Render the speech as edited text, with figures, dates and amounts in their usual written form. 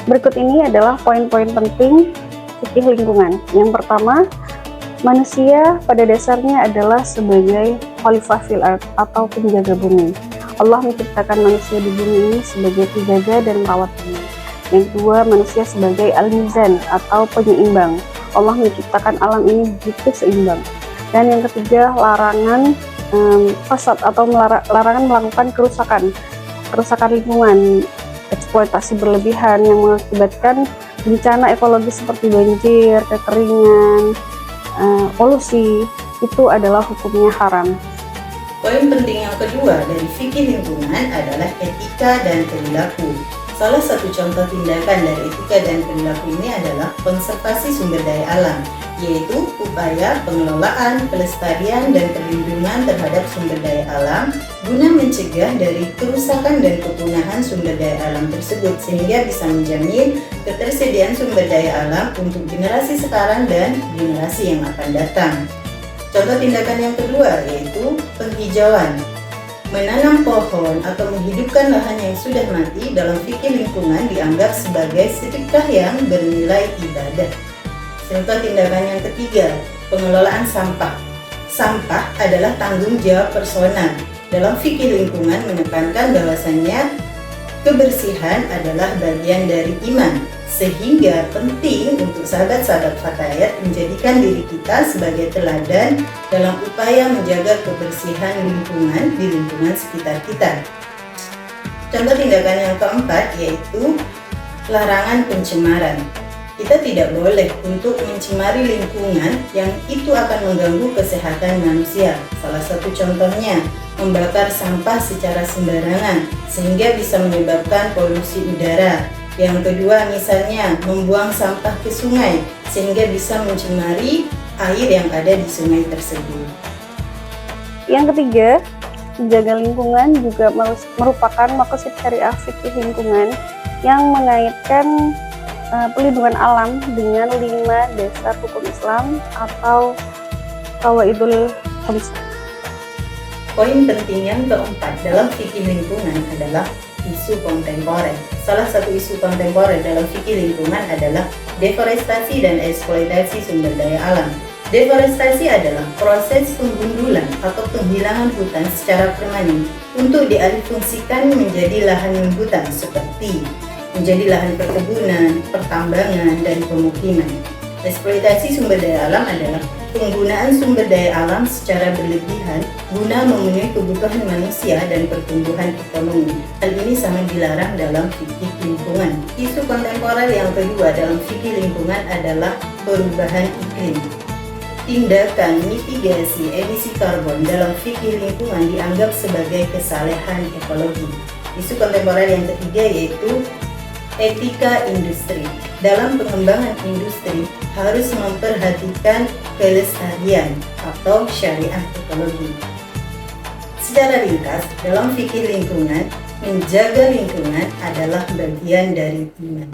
Berikut ini adalah poin-poin penting fikih lingkungan. Yang pertama, manusia pada dasarnya adalah sebagai khalifah fil ard atau penjaga bumi. Allah menciptakan manusia di bumi ini sebagai penjaga dan merawat bumi. Yang kedua, manusia sebagai al-mizan atau penyeimbang. Allah menciptakan alam ini begitu seimbang. Dan yang ketiga, larangan fasad atau larangan melakukan kerusakan lingkungan, eksploitasi berlebihan yang mengakibatkan bencana ekologis seperti banjir, kekeringan, polusi, itu adalah hukumnya haram. Poin penting yang kedua dari fikih lingkungan adalah etika dan perilaku. Salah satu contoh tindakan dari etika dan perilaku ini adalah konservasi sumber daya alam, yaitu upaya pengelolaan, pelestarian, dan perlindungan terhadap sumber daya alam guna mencegah dari kerusakan dan kepunahan sumber daya alam tersebut sehingga bisa menjamin ketersediaan sumber daya alam untuk generasi sekarang dan generasi yang akan datang. Contoh tindakan yang kedua yaitu penghijauan. Menanam pohon atau menghidupkan lahan yang sudah mati dalam fikih lingkungan dianggap sebagai sedekah yang bernilai ibadah. Contoh tindakan yang ketiga, pengelolaan sampah. Sampah adalah tanggung jawab personal. Dalam fikih lingkungan menekankan bahwasannya kebersihan adalah bagian dari iman, sehingga penting untuk sahabat-sahabat Fatayat menjadikan diri kita sebagai teladan dalam upaya menjaga kebersihan lingkungan di lingkungan sekitar kita. Contoh tindakan yang keempat yaitu larangan pencemaran. Kita tidak boleh untuk mencemari lingkungan yang itu akan mengganggu kesehatan manusia. Salah satu contohnya, membakar sampah secara sembarangan sehingga bisa menyebabkan polusi udara. Yang kedua, misalnya membuang sampah ke sungai sehingga bisa mencemari air yang ada di sungai tersebut. Yang ketiga, menjaga lingkungan juga merupakan maqasid syariah fikih lingkungan yang mengaitkan pelindungan alam dengan 5 dasar hukum Islam atau qawaidul khamsah. Poin penting yang keempat dalam fikih lingkungan adalah isu kontemporer. Salah satu isu kontemporer dalam fikih lingkungan adalah deforestasi dan eksploitasi sumber daya alam. Deforestasi adalah proses penggundulan atau penghilangan hutan secara permanen untuk dialihfungsikan menjadi lahan hutan seperti menjadi lahan perkebunan, pertambangan, dan pemukiman. Eksploitasi sumber daya alam adalah penggunaan sumber daya alam secara berlebihan guna memenuhi kebutuhan manusia dan pertumbuhan ekonomi. Hal ini sangat dilarang dalam fikih lingkungan. Isu kontemporer yang kedua dalam fikih lingkungan adalah perubahan iklim. Tindakan mitigasi emisi karbon dalam fikih lingkungan dianggap sebagai kesalahan ekologi. Isu kontemporer yang ketiga yaitu etika industri. Dalam pengembangan industri harus memperhatikan kelestarian atau syariah ekologi. Secara ringkas, dalam fikih lingkungan, menjaga lingkungan adalah bagian dari iman.